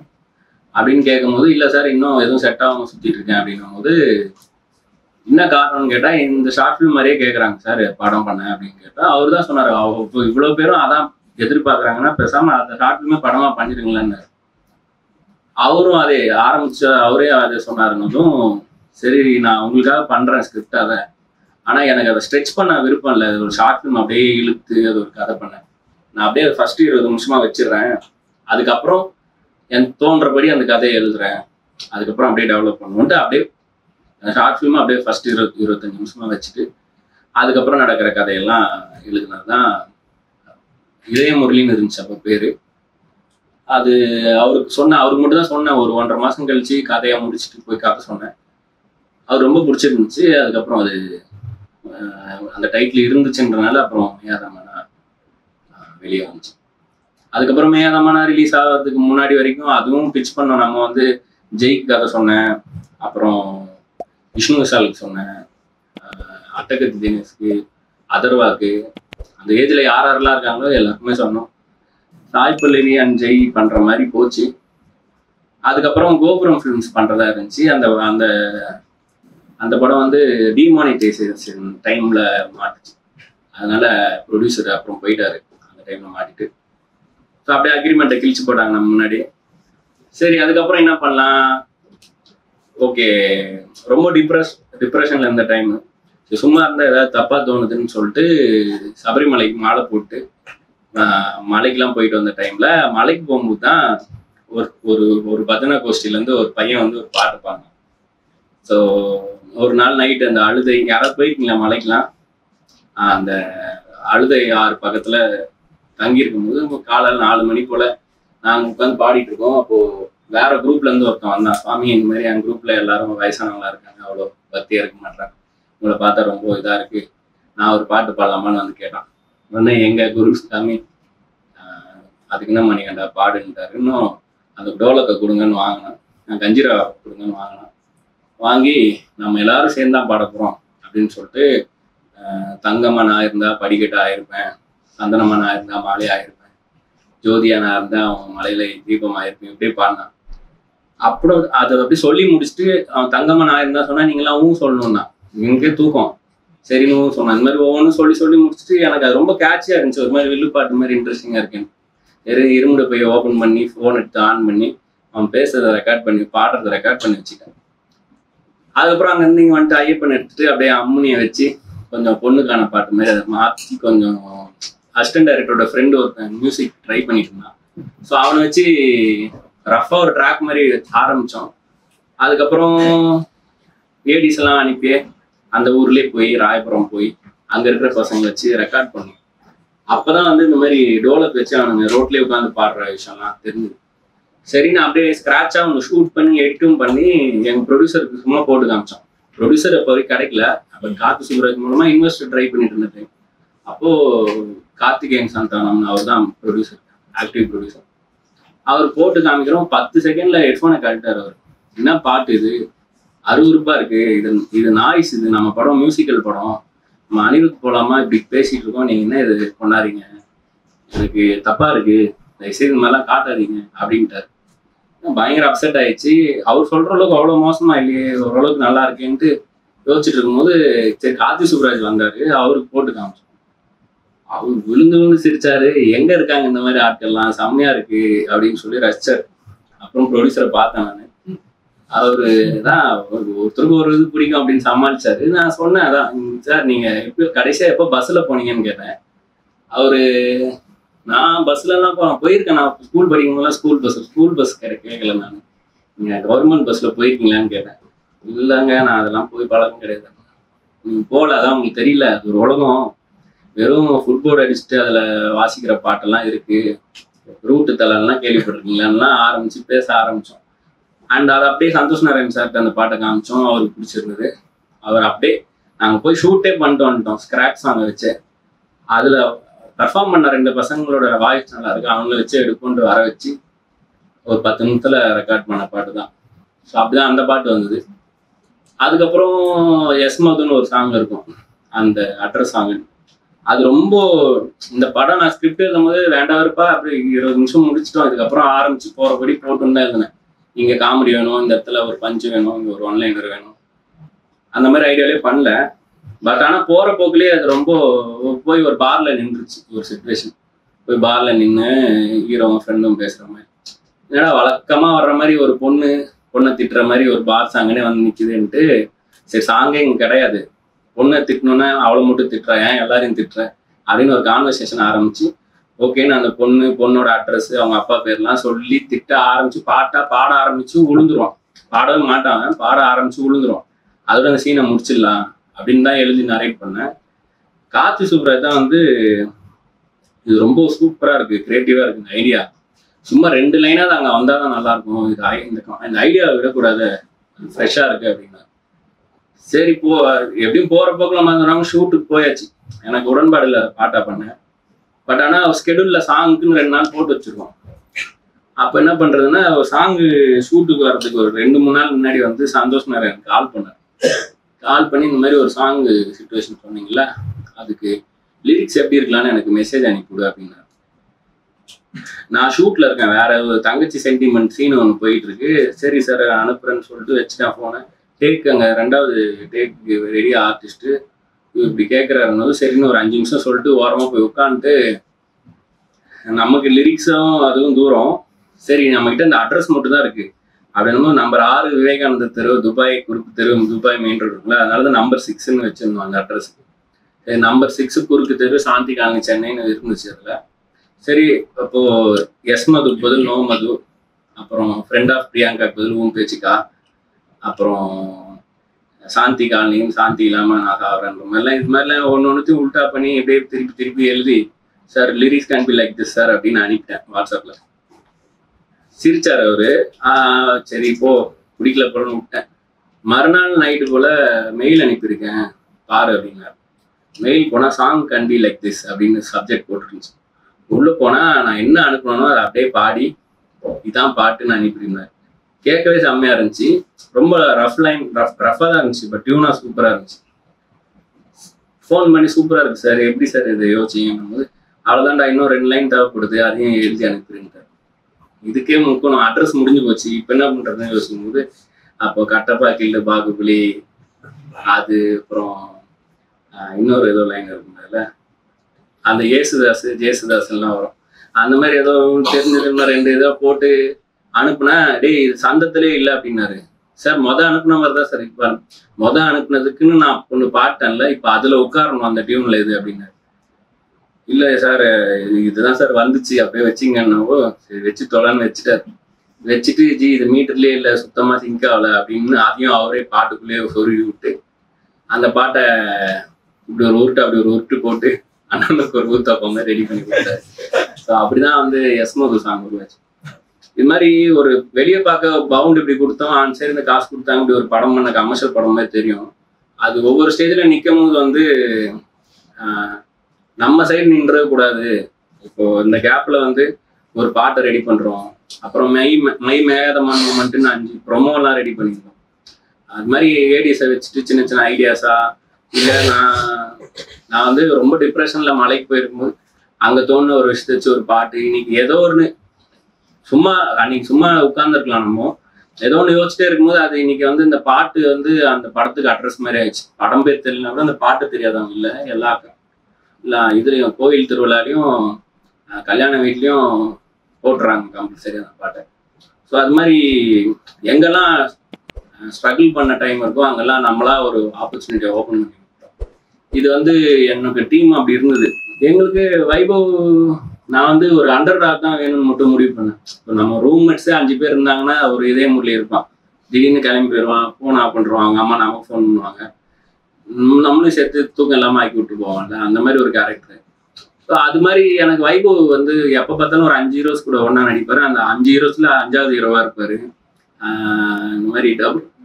அப்படின்னு கேட்கும்போது, இல்லை சார் இன்னும் எதுவும் செட் ஆகாமல் சுற்றிட்டு இருக்கேன் அப்படின்னும் போது, என்ன காரணம்னு கேட்டால் இந்த ஷார்ட் ஃபிலிம் மாதிரியே கேட்குறாங்க சார் படம் பண்ணேன் அப்படின்னு கேட்டால் அவர் தான் சொன்னார், இப்போ இவ்வளோ பேரும் அதான் எதிர்பார்க்குறாங்கன்னா பேசாமல் அந்த ஷார்ட் ஃபிலிமே படமாக பண்ணிடுங்களேன்னு. அவரும் அதை அவரே அதை சொன்னாருன்னதும் சரி நான் உங்களுக்காக பண்ணுறேன் ஸ்கிரிப்ட் அதை, ஆனால் எனக்கு அதை ஸ்ட்ரெச் பண்ண விருப்பம் இல்லை. அது ஒரு ஷார்ட் ஃபிலிம் அப்படியே இழுத்து அது ஒரு கதை பண்ணேன். நான் அப்படியே ஃபர்ஸ்ட் 20 நிமிஷமாக வச்சிடுறேன், அதுக்கப்புறம் எனக்கு தோன்றபடி அந்த கதையை எழுதுறேன், அதுக்கப்புறம் அப்படியே டெவலப் பண்ணுவோன்ட்டு அப்படியே ஷார்ட் ஃபிலிமாக அப்படியே ஃபர்ஸ்ட் 20-25 நிமிஷமா வச்சுட்டு அதுக்கப்புறம் நடக்கிற கதையெல்லாம் எழுதுனது தான் இதய முரளின்னு இருந்துச்சு அப்போ பேர். அது அவருக்கு மட்டும் தான் சொன்னேன். ஒரு 1.5 மாதம் கழிச்சு கதையை முடிச்சுட்டு போய் கதை சொன்னேன். அது ரொம்ப பிடிச்சிருந்துச்சு. அதுக்கப்புறம் அது அந்த டைட்டில் இருந்துச்சுன்றனால அப்புறம் மேயாதமானா வெளியே வந்துச்சு. அதுக்கப்புறம் மேயாதமானா ரிலீஸ் ஆகிறதுக்கு முன்னாடி வரைக்கும் அதுவும் பிச் பண்ணோம். நம்ம வந்து ஜெய்க்கு கதை சொன்னேன், அப்புறம் விஷ்ணு விஷாலுக்கு சொன்னேன், அட்டகத்தி தினேஷ்க்கு, அதர்வாக்கு, அந்த ஏஜ்ல யாரெல்லாம் இருக்காங்களோ எல்லாருக்குமே சொன்னோம். சாய் பல்லவி அண்ட் ஜெய் பண்ற மாதிரி போச்சு. அதுக்கப்புறம் கோபுரம் ஃபிலிம்ஸ் பண்றதா இருந்துச்சு. அந்த அந்த அந்த படம் வந்து டிமானிட்டைசேஷன் டைம்ல மாட்டுச்சு. அதனால ப்ரொடியூசர் அப்புறம் போயிட்டாரு அந்த டைம்ல மாட்டிட்டு. ஸோ அப்படியே அக்ரிமெண்ட்டை கிழிச்சு போட்டாங்க நம்ம முன்னாடி. சரி, அதுக்கப்புறம் என்ன பண்ணலாம், ஓகே ரொம்ப டிப்ரெஷன்ல இருந்த டைம், சும்மா இருந்தால் ஏதாவது தப்பா தோணுதுன்னு சொல்லிட்டு சபரிமலைக்கு மாலை போட்டு மலைக்கெல்லாம் போயிட்டு வந்த டைம்ல மலைக்கு போகும்போது தான் ஒரு ஒரு பஜனை கோஷ்டிலேருந்து ஒரு பையன் வந்து ஒரு பாட்டு பாடினான். ஸோ ஒரு நாள் நைட்டு அந்த அழுதை, யாராவது போயிருக்கீங்களா மலைக்கெல்லாம், அந்த அழுதை ஆறு பக்கத்துல தங்கியிருக்கும் போது காலையில் 4 மணி போல நாங்கள் உட்காந்து பாடிட்டு இருக்கோம். அப்போ வேற குரூப்ல இருந்து ஒருத்தன் வந்தான், சுவாமி இந்த மாதிரி என் குரூப்ல எல்லாரும் வயசானவங்களா இருக்காங்க, அவ்வளோ பக்தியா இருக்க மாட்டாங்க, உங்களை பார்த்தா ரொம்ப இதா இருக்கு, நான் ஒரு பாட்டு பாடலாமான்னு வந்து கேட்டான். உடனே எங்க குரு சாமி அதுக்கு என்ன மணிகண்டா பாடுன்ட்டாரு. இன்னும் அந்த டோலக்கை கொடுங்கன்னு வாங்கினேன், நான் கஞ்சிரா கொடுங்கன்னு வாங்கினேன். வாங்கி நம்ம எல்லாரும் சேர்ந்து தான் பாட போறோம் அப்படின்னு சொல்லிட்டு தங்கம்மா நான் இருந்தா படிக்கட்டு ஆயிருப்பேன், சந்தனம்மா நான் இருந்தா மாலை ஆயிருப்பேன், ஜோதியா நான் இருந்தா அவன் மலையில தீபம் ஆயிருப்பேன், இப்படியே பாடினான். அப்புறம் அதை அப்படி சொல்லி முடிச்சுட்டு அவன் தங்கம்மா நான் இருந்தா சொன்னா நீங்களாம் ஊன் சொல்லணும்னா இங்கே தூக்கம் சரின்னு சொன்னான். இந்த மாதிரி ஒவ்வொன்றும் சொல்லி முடிச்சுட்டு எனக்கு அது ரொம்ப கேட்சியா இருந்துச்சு, ஒரு மாதிரி வில்லுப்பாட்டு மாதிரி இன்ட்ரெஸ்டிங்கா இருக்குன்னு இருமுறை போய் ஓப்பன் பண்ணி ஃபோன் எடுத்து ஆன் பண்ணி அவன் பேசுறதை ரெக்கார்ட் பண்ணி பாடுறதை ரெக்கார்ட் பண்ணி வச்சுட்டேன். அதுக்கப்புறம் அங்கேருந்து இங்கே வந்துட்டு ஐயப்பன் எடுத்துட்டு அப்படியே அம்முனியை வச்சு கொஞ்சம் பொண்ணுக்கான பாட்டு மாதிரி அதை மாற்றி கொஞ்சம் அசிஸ்டன்ட் டைரக்டரோட ஃப்ரெண்டு ஒருத்தன் மியூசிக் ட்ரை பண்ணிட்டு இருந்தான். ஸோ அவனை வச்சு ரஃபாக ஒரு ட்ராக் மாதிரி ஆரம்பித்தோம். அதுக்கப்புறம் ஏடிஸ் எல்லாம் அனுப்பி அந்த ஊர்லேயே போய் ராயபுரம் போய் அங்கே இருக்கிற பசங்களை வச்சு ரெக்கார்ட் பண்ணோம். அப்போதான் வந்து இந்த மாதிரி டோலக் வச்சு அவனுங்க ரோட்லேயே உட்காந்து பாடுற விஷயம்லாம் தெரிஞ்சுது. சரி, நான் அப்படியே ஸ்க்ராட்சாக அவனை ஷூட் பண்ணி எடிட்டும் பண்ணி எங்கள் ப்ரொடியூசருக்கு சும்மா போட்டு காமிச்சோம். ப்ரொடியூசர் அப்போ வரைக்கும் கிடைக்கல. அப்போ கார்த்தி சுப்ராஜ் மூலமா இன்வெஸ்டர் ட்ரை பண்ணிட்டு இருந்தேன். அப்போ கார்த்திகேயன் சந்தானம்னு அவர் தான் ப்ரொடியூசர், ஆக்டிவ் ப்ரொடியூசர். அவர் போட்டு காமிக்கிறோம், 10 செகண்ட்ல ஹெட்ஃபோனை கழட்டார். அவர் என்ன பாட்டு இது, அருவருப்பா இருக்கு, இது நாய்ஸ், இது நம்ம படம் மியூசிக்கல் படம், நம்ம அனிருத் போலாமா, இப்படி பேசிட்டு இருக்கோம், நீங்க என்ன இது கொண்டாடுறீங்க, எனக்கு தப்பா இருக்கு, தயவுசெய்து இந்த மாதிரிலாம் காட்டாதீங்க அப்படின்ட்டாரு. பயங்கர அப்செட் ஆயிடுச்சு. அவர் சொல்ற அளவுக்கு அவ்வளவு மோசமா இல்லையே, ஓரளவுக்கு நல்லா இருக்கேன்ட்டு யோசிச்சுட்டு இருக்கும்போது சரி கார்த்தி சுப்ராஜ் வந்தாரு, அவருக்கு போட்டு காமிச்சோம். அவர் விழுந்து சிரிச்சாரு, எங்க இருக்காங்க இந்த மாதிரி ஆட்கள்லாம், செம்மையா இருக்கு அப்படின்னு சொல்லி ரசிச்சாரு. அப்புறம் ப்ரொடியூசரை பார்த்தேன் நான், அவரு தான் ஒருத்தருக்கு ஒரு இது பிடிக்கும் அப்படின்னு சமாளிச்சாரு. நான் சொன்னேன், அதான் சார் நீங்க எப்போ கடைசியா எப்போ பஸ்ல போனீங்கன்னு கேட்டேன். அவரு நான் பஸ்ல எல்லாம் போயிருக்கேன், நான் ஸ்கூல் படிக்கும்போதெல்லாம் ஸ்கூல் பஸ் கேட்கல, நான் நீங்க கவர்மெண்ட் பஸ்ல போயிருக்கீங்களான்னு கேட்டேன். இல்லைங்க நான் அதெல்லாம் போய் பழக்கம் கிடையாது. நீங்க போகல, அதான் உங்களுக்கு தெரியல, அது ஒரு உலகம், வெறும் ஃபுட்போர்டு அடிச்சுட்டு அதுல வாசிக்கிற பாட்டெல்லாம் இருக்கு, ரூட்டு தலெல்லாம் கேள்விப்பட்டிருக்கீங்களான்லாம் ஆரம்பிச்சு பேச ஆரம்பிச்சோம். அண்ட் அதை அப்படியே சந்தோஷ் நாராயண் சார்ட்டு அந்த பாட்டை காமிச்சோம், அவருக்கு பிடிச்சிருந்தது. அவர் அப்படியே நாங்கள் போய் ஷூட்டே பண்ணிட்டு வந்துட்டோம், ஸ்கிராச் சாங்கை வச்சு. அதுல பர்ஃபார்ம் பண்ண 2 பசங்களோட வாய்ஸ் நல்லா இருக்கு, அவங்கள வச்சு எடுக்கொண்டு வர வச்சு ஒரு 10 நிமிஷத்துல ரெக்கார்ட் பண்ண பாட்டு தான். ஸோ அப்படிதான் அந்த பாட்டு வந்தது. அதுக்கப்புறம் எஸ் மதுன்னு ஒரு சாங் இருக்கும், அந்த அட்ரஸ் சாங். அது ரொம்ப இந்த படம் நான் ஸ்கிரிப்ட் எழுதும் போது வேண்டாம் இருப்பா, அப்படி 20 நிமிஷம் முடிச்சிட்டோம். இதுக்கப்புறம் ஆரம்பிச்சு போறபடி போட்டுன்னு தான் எழுதினேன். இங்க காமெடி வேணும், இந்த இடத்துல ஒரு பஞ்சு வேணும், இங்க ஒரு ஒன்லைனர் வேணும், அந்த மாதிரி ஐடியாலே பண்ணல. பட் ஆனால் போற போக்குலேயே அது ரொம்ப போய் ஒரு பார்ல நின்றுச்சு. ஒரு சிச்சுவேஷன் போய் பார்ல நின்று ஹீரோவும் ஃப்ரெண்டும் பேசுற மாதிரி, என்னடா வழக்கமா வர்ற மாதிரி ஒரு பொண்ணை திட்டுற மாதிரி ஒரு பார் சாங்கனே வந்து நிக்குதுன்ட்டு, சரி சாங்கே இங்க கிடையாது, பொண்ணை திட்டணுன்னா அவளை மட்டும் திட்டுற, ஏன் எல்லாரையும் திட்டுற அப்படின்னு ஒரு கான்வர்சேஷன் ஆரம்பிச்சு ஓகேன்னு அந்த பொண்ணோட அட்ரஸ் அவங்க அப்பா பேர்லாம் சொல்லி திட்ட ஆரம்பிச்சு பாட ஆரம்பிச்சு விழுந்துருவான். பாடவே மாட்டாங்க, பாட ஆரம்பிச்சு விழுந்துருவான். அதோட அந்த சீனை முடிச்சிடலாம் அப்படின்னு தான் எழுதி நரேட் பண்ணேன். கார்த்தி சுப்ராஜ் தான் வந்து இது ரொம்ப சூப்பரா இருக்கு, கிரியேட்டிவா இருக்கு இந்த ஐடியா, சும்மா 2 லைனாவது அங்கே வந்தால் தான் நல்லா இருக்கும், இந்த ஐடியாவை விடக்கூடாது, ஃப்ரெஷ்ஷாக இருக்கு அப்படின்னா. சரி எப்படியும் போகிற போக்கில் மாத்தினாங்க. ஷூட்டுக்கு போயாச்சு, எனக்கு உடன்பாடு இல்லை பாட்டா பண்ணேன். பட் ஆனால் ஸ்கெடியூலில் சாங்குக்குன்னு 2 நாள் போட்டு வச்சிருக்கோம். அப்போ என்ன பண்ணுறதுன்னா, சாங்கு ஷூட்டுக்கு வர்றதுக்கு ஒரு 2-3 நாள் முன்னாடி வந்து சந்தோஷ் நாராயண் எனக்கு கால் பண்ணி இந்த மாதிரி ஒரு சாங்கு சிச்சுவேஷன் சொன்னீங்களா, அதுக்கு லிரிக்ஸ் எப்படி இருக்கலான்னு எனக்கு மெசேஜ் அனுப்பிவிடு அப்படின்னா. நான் ஷூட்டில் இருக்கேன், வேற ஒரு தங்கச்சி சென்டிமெண்ட் சீன் ஒன்று போயிட்டு இருக்கு. சரி சார் அனுப்புறேன்னு சொல்லிட்டு வச்சுட்டேன் ஃபோனை. அங்கே 2வது டேக்கு ரெடி ஆர்டிஸ்ட்டு இப்படி கேட்குறாருன்னு சரின்னு ஒரு 5 நிமிஷம் சொல்லிட்டு ஓரமாக போய் உட்காந்துட்டு, நமக்கு லிரிக்ஸும் அதுவும் தூரம், சரி நம்மகிட்ட இந்த அட்ரஸ் மட்டும் தான் இருக்குது அப்படின்னும் நம்பர் 6 விவேகானந்தர் தெரு, துபாய் குறுக்கு தெரு, துபாய் மெயின் ரோடு இருக்குல்ல, அதனால தான் நம்பர் 6ன்னு வச்சுருந்தோம் அந்த அட்ரஸுக்கு. நம்பர் 6 குறுக்கு தெரு, சாந்தி காலனி, சென்னைன்னு இருந்துச்சு அதில். சரி அப்போது எஸ் மது பதில் நோ மது, அப்புறம் ஃப்ரெண்ட் ஆஃப் பிரியாங்காக்கு பதில் ஊன் பேச்சுக்கா, அப்புறம் சாந்தி காலனியும் சாந்தி இல்லாமல் நான் காவறன்ற மாதிரிலாம் இது மாதிரிலாம் ஒன்றுத்தையும் உல்ட்டா பண்ணி எப்படியே திருப்பி எழுதி, sir lyrics can be like this sir அப்படின்னு அனுப்பிட்டேன் வாட்ஸ்அப்பில். சிரிச்சார் அவரு, சரி இப்போ பிடிக்கல போலன்னு விட்டேன். மறுநாள் நைட்டு போல் மெயில் அனுப்பியிருக்கேன் பாரு அப்படின்னாரு. மெயில் போனால் song can be like this அப்படின்னு சப்ஜெக்ட் போட்டுருந்துச்சு. உள்ளே போனால் நான் என்ன அனுப்பணும்னோ அதை அப்படியே பாடி இதான் பாட்டுன்னு அனுப்பியிருந்தேன். கேட்கவே செம்மையாக இருந்துச்சு, ரொம்ப ரஃபாக தான் இருந்துச்சு, பட் டியூனாக சூப்பராக இருந்துச்சு. ஃபோன் பண்ணி சூப்பராக இருக்குது சார், எப்படி சார் இதை யோசிச்சுங்கும் போது, அவ்வளோதான்டா இன்னும் 2 லைன் தேவைப்படுது, அதையும் எழுதி அனுப்பிடுங்க. இதுக்கே முக்கணும், அட்ரஸ் முடிஞ்சு போச்சு, இப்போ என்ன பண்ணுறதுன்னு யோசிக்கும் போது, அப்போ கட்டப்பா கில்டு பாகுபலி அது, அப்புறம் இன்னொரு ஏதோ லைன் இருக்குங்கள, அந்த ஜேசுதாஸ் எல்லாம் வரும், அந்த மாதிரி ஏதோ தெரிஞ்சது 2 ஏதோ போட்டு அனுப்புனா, டேய் இது சந்தத்திலே இல்லை அப்படின்னாரு. சார் அனுப்புன மாதிரி தான் சார், இப்போ அனுப்புனதுக்குன்னு நான் ஒன்று பாட்டேன்ல, இப்போ அதில் உட்காரணும் அந்த டியூனில் இது அப்படின்னாரு. இல்லை சார் இதுதான் சார் வந்துச்சு, அப்படியே வச்சிங்கன்னாவோ சரி வச்சு தொலைன்னு வச்சுட்டு ஜி இது மீட்டர்லேயே இல்லை, சுத்தமாக சிங்க் ஆகலை அப்படின்னு அதையும் அவரே பாட்டுக்குள்ளேயே சொருவி விட்டு அந்த பாட்டை இப்படி ஒரு உருட்டு போட்டு அண்ணனுக்கு ஒரு ஊத்தாப்ப ரெடி பண்ணி கொடுத்தாரு. ஸோ அப்படிதான் வந்து எஸ்மது சாங் உருவாச்சு. இது மாதிரி ஒரு வெளியே பார்க்க பவுண்ட் இப்படி கொடுத்தோம், சரி இந்த காசு கொடுத்தாங்க, இப்படி ஒரு படம் பண்ண கமர்ஷியல் படம் மாதிரி தெரியும். அது ஒவ்வொரு ஸ்டேஜில் நிற்கும் போது வந்து நம்ம சைடு நின்றவே கூடாது. இப்போ இந்த கேப்பில் வந்து ஒரு பாட்டை ரெடி பண்ணுறோம், அப்புறம் மை மேகதமான மொமெண்ட்டுன்னு 5 ப்ரொமோலாம் ரெடி பண்ணியிருக்கோம். அது மாதிரி ஏடிஎஸை வச்சுட்டு சின்ன ஐடியாஸா இல்லை, நான் வந்து ரொம்ப டிப்ரெஷனில் மலைக்கு போயிருக்கும்போது அங்கே தோணுன ஒரு விஷயத்தை வச்சு ஒரு பாட்டு, இன்னைக்கு ஏதோ ஒன்று அன்னைக்கு சும்மா உட்காந்துருக்கலாம், நம்ம ஏதோ ஒன்று யோசிச்சுட்டே இருக்கும்போது அது இன்னைக்கு வந்து இந்த பாட்டு வந்து அந்த படத்துக்கு அட்ரஸ் மாதிரி ஆயிடுச்சு. படம் பேர் தெரியலனா கூட அந்த பாட்டு தெரியாதவங்க இல்லை, எல்லா இதுலையும் கோயில் திருவிழாலையும் கல்யாண வீட்லையும் போட்டுறாங்க கம்பல்சரி அந்த பாட்டை. ஸோ அது மாதிரி எங்கெல்லாம் ஸ்ட்ரகிள் பண்ண டைம் இருக்கோ அங்கெல்லாம் நம்மளா ஒரு ஆப்பர்ச்சுனிட்டியை ஓப்பன் பண்ணி. இது வந்து எனக்கு டீம் அப்படி இருந்தது. எங்களுக்கு வைபவ் நான் வந்து ஒரு அண்டர் டாக் தான் வேணும்னு மட்டும் முடிவு பண்ணேன். இப்போ நம்ம ரூம்மேட்ஸே 5 பேர் இருந்தாங்கன்னா ஒரு இதே முறையில் இருப்பான், திடீர்னு கிளம்பி போயிடுவான், ஃபோன் ஆஃப் பண்ணுவாங்க, அவங்க அம்மா நாம ஃபோன் பண்ணுவாங்க, நம்மளும் சேர்த்து தூக்கம் இல்லாமல் ஆக்கி விட்டு போவாங்கல்ல, அந்த மாதிரி ஒரு கேரக்டர். ஸோ அது மாதிரி எனக்கு வைபவ் வந்து எப்போ பார்த்தாலும் ஒரு 5 ஹீரோஸ் கூட ஒன்றா நடிப்பார். அந்த 5 ஹீரோஸில் 5வது ஹீரோவாக இருப்பார். இந்த மாதிரி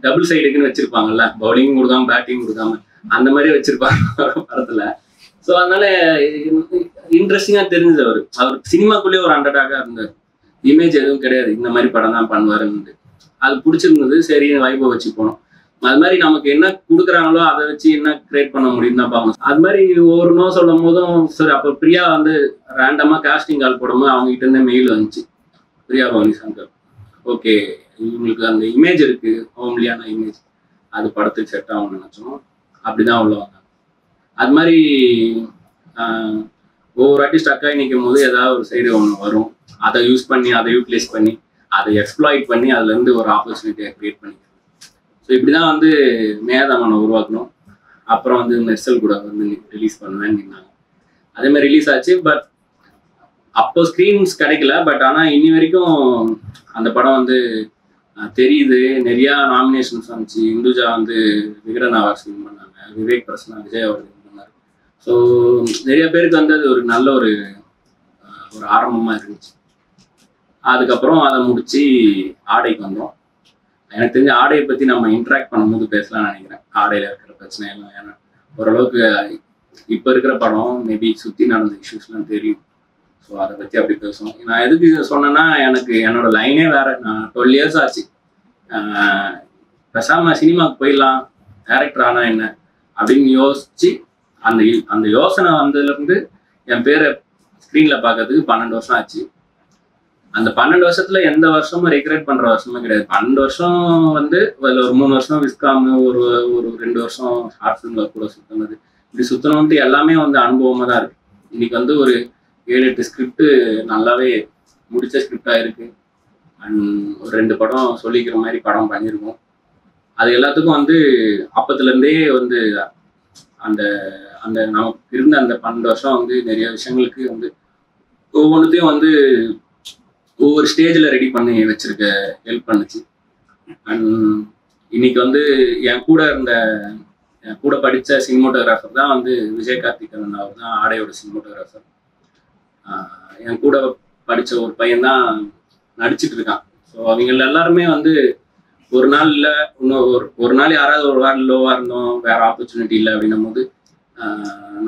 டபுள் சைடுக்குன்னு வச்சிருப்பாங்கல்ல, பவுலிங் கொடுக்காம பேட்டிங் கொடுக்காம அந்த மாதிரி வச்சிருப்பாங்க படத்துல. ஸோ அதனால இன்ட்ரெஸ்டிங்காக தெரிஞ்சது. அவர் சினிமாக்குள்ளேயே ஒரு அண்டர்டாக்காக இருந்தார், இமேஜ் எதுவும் கிடையாது, இந்த மாதிரி படம் தான் பண்ணுவாருன்னு. அது பிடிச்சிருந்தது, சரி வைபவ் வச்சு போனோம். அது மாதிரி நமக்கு என்ன கொடுக்குறாங்களோ அதை வச்சு என்ன கிரியேட் பண்ண முடியும் தான் பார்க்கணும். அது மாதிரி ஒவ்வொரு நோ சொல்லும் போதும் சரி. அப்போ பிரியா வந்து ரேண்டமாக காஸ்டிங் கால் போடும்போது அவங்க கிட்ட இருந்தே மெயில் வந்துச்சு, பிரியா பவானி சங்கர், ஓகே இவங்களுக்கு அந்த இமேஜ் இருக்கு, ஹோம்லியான இமேஜ், அது படத்துக்கு செட் ஆகும்னு நினச்சோம். அப்படிதான் உள்ள வந்தாங்க. அது மாதிரி ஒவ்வொரு வாட்டி ஸ்டக்காகி நிற்கும் போது ஏதாவது ஒரு சைடு ஒன்று வரும், அதை யூஸ் பண்ணி அதை யூட்டிலைஸ் பண்ணி அதை எக்ஸ்ப்ளாய்ட் பண்ணி அதுலேருந்து ஒரு ஆப்பர்ச்சுனிட்டியை க்ரியேட் பண்ணிக்கிறோம். ஸோ இப்படி தான் வந்து மேகதாமனை உருவாக்கணும். அப்புறம் வந்து மெர்சல் கூட வந்து ரிலீஸ் பண்ணுவேன்னு நின்னாங்க. அதே மாதிரி ரிலீஸ் ஆச்சு. பட் அப்போ ஸ்க்ரீன்ஸ் கிடைக்கல. பட் ஆனால் இன்னி வரைக்கும் அந்த படம் வந்து தெரியுது. நிறையா நாமினேஷன்ஸ் வந்துச்சு. இந்துஜா வந்து விகடன் அவார்ட்ஸ் வின் பண்ணாங்க, விவேக் பிரசன்னா விஜய் அவர்கள் வின் பண்ணார். ஸோ நிறைய பேருக்கு வந்து அது ஒரு நல்ல ஒரு ஆரம்பமாக இருந்துச்சு. அதுக்கப்புறம் அதை முடிச்சு ஆடைக்கு வந்தோம். எனக்கு தெரிஞ்ச ஆடையை பற்றி நம்ம இன்ட்ராக்ட் பண்ணும்போது பேசலாம்னு நினைக்கிறேன். ஆடையில் இருக்கிற பிரச்சனை எல்லாம். ஏன்னா ஓரளவுக்கு இப்போ இருக்கிற படம் மேபி சுற்றி நடந்த இஷ்யூஸ்லாம் தெரியும். ஸோ அதை பற்றி அப்படி பேசுவோம். நான் எதுக்கு சொன்னேன்னா, எனக்கு என்னோட லைனே வேற. நான் 12 years ஆச்சு. பேசாமல் சினிமாவுக்கு போயிடலாம், டேரக்டர் ஆனால் என்ன அப்படின்னு யோசிச்சு அந்த யோசனை வந்ததுலேருந்து என் பேரை ஸ்க்ரீனில் பார்க்கறதுக்கு 12 வருஷம் ஆச்சு. அந்த 12 வருஷத்துல எந்த வருஷமும் ரெக்ரெட் பண்ற வருஷமும் கிடையாது. 12 வருஷம் வந்து அதில் ஒரு 3 வருஷம் விஸ்காம், ஒரு 2 வருஷம் ஷார்ட் ஃபிலிம்ல கூட சுத்தினது. இப்படி சுத்தணும்ட்டு எல்லாமே வந்து அனுபவமாக தான் இருக்கு. இன்னைக்கு வந்து ஒரு 7-8 ஸ்கிரிப்ட் நல்லாவே முடிச்ச ஸ்கிரிப்டா இருக்கு. அண்ட் ஒரு 2 படம் சொல்லிக்கிற மாதிரி படம் பண்ணியிருக்கோம். அது எல்லாத்துக்கும் வந்து அப்பத்துலேருந்தே வந்து அந்த அந்த நமக்கு இருந்த அந்த 12 வருஷம் வந்து நிறைய விஷயங்களுக்கு வந்து ஒவ்வொன்றுத்தையும் வந்து ஒவ்வொரு ஸ்டேஜில் ரெடி பண்ணி வச்சிருக்க ஹெல்ப் பண்ணுச்சு. அண்ட் இன்னைக்கு வந்து என் கூட படித்த சினிமோட்டோகிராஃபர் தான் வந்து விஜய் கார்த்திகேயன். அவர் தான் ஆடையோட சினிமோட்டோகிராஃபர். என் கூட படித்த ஒரு பையன் தான் நடிச்சிட்டு இருக்கான். ஸோ அவங்க எல்லாருமே வந்து ஒரு நாள் இல்லை, இன்னும் ஒரு நாள் யாராவது ஒரு வாரம் லோவாக இருந்தோம், வேற ஆப்பர்ச்சுனிட்டி இல்லை அப்படின்னும் போது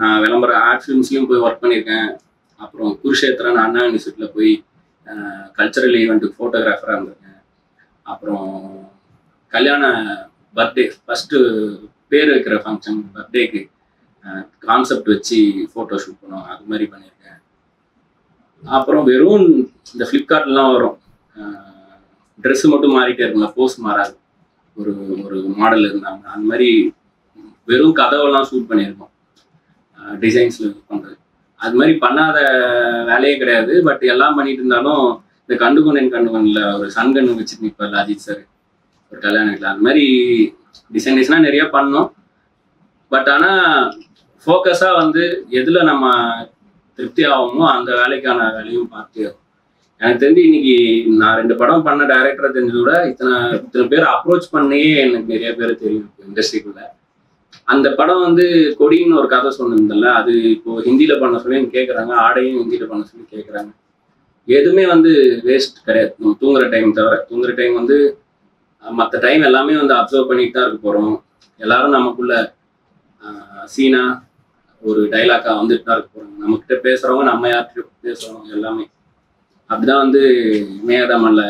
நான் விளம்பர ஆர்ட் ஃபிலிம்ஸ்லையும் போய் ஒர்க் பண்ணியிருக்கேன். அப்புறம் குருஷேத்திரன் அண்ணா யூனிவர்சிட்டியில் போய் கல்ச்சரல் ஈவெண்ட்டுக்கு ஃபோட்டோகிராஃபராக இருந்திருக்கேன். அப்புறம் கல்யாண பர்த்டே ஃபஸ்ட்டு பேர் வைக்கிற ஃபங்க்ஷன் பர்த்டேக்கு கான்செப்ட் வச்சு ஃபோட்டோ ஷூட் பண்ணுவோம், அது மாதிரி பண்ணியிருக்கேன். அப்புறம் வெறும் இந்த ஃப்ளிப்கார்ட்லாம் வரும், ட்ரெஸ்ஸு மட்டும் மாறிட்டே இருக்குங்க, போஸ் மாறாது. ஒரு மாடல் இருந்தாங்க, அந்த மாதிரி வெறும் கதவெல்லாம் ஷூட் பண்ணியிருக்கோம், டிசைன்ஸில் பண்ணுறது. அது மாதிரி பண்ணாத வேலையே கிடையாது. பட் எல்லாம் பண்ணிட்டு இருந்தாலும் இந்த கண்டுகொண்டேன் ஒரு சன்கன்னு வச்சுட்டு நிற்பார் அஜித் சார் ஒரு கல்யாணத்தில். அது மாதிரி டிசைன்ஸ்லாம் நிறைய பண்ணோம். பட் ஆனால் ஃபோக்கஸாக வந்து எதில் நம்ம திருப்தி ஆகுமோ அந்த வேலைக்கான வேலையும் பார்த்து. எனக்கு தெரிஞ்சு இன்னைக்கு நான் 2 படம் பண்ண டைரக்டரை தெரிஞ்சது விட இத்தனை பேர் அப்ரோச் பண்ணியே எனக்கு நிறைய பேர் தெரியும் இண்டஸ்ட்ரிக்குள்ள. அந்த படம் வந்து கொடின்னு ஒரு கதை சொன்னதில்ல, அது இப்போ ஹிந்தியில பண்ண சொல்லி கேட்குறாங்க, ஆடையும் ஹிந்தியில பண்ண சொல்லி கேட்குறாங்க. எதுவுமே வந்து வேஸ்ட் கிடையாது. நம்ம தூங்குற டைம் தவிர, தூங்குற டைம் வந்து மற்ற டைம் எல்லாமே வந்து அப்சர்வ் பண்ணிட்டு தான் இருக்க போகிறோம். எல்லாரும் நமக்குள்ள சீனா ஒரு டைலாக்கா வந்துட்டு தான் இருக்க போகிறாங்க. நம்மக்கிட்ட பேசுகிறவங்க, நம்ம யார்கிட்ட பேசுகிறவங்க எல்லாமே அப்படிதான். வந்து மேகதாமல்ல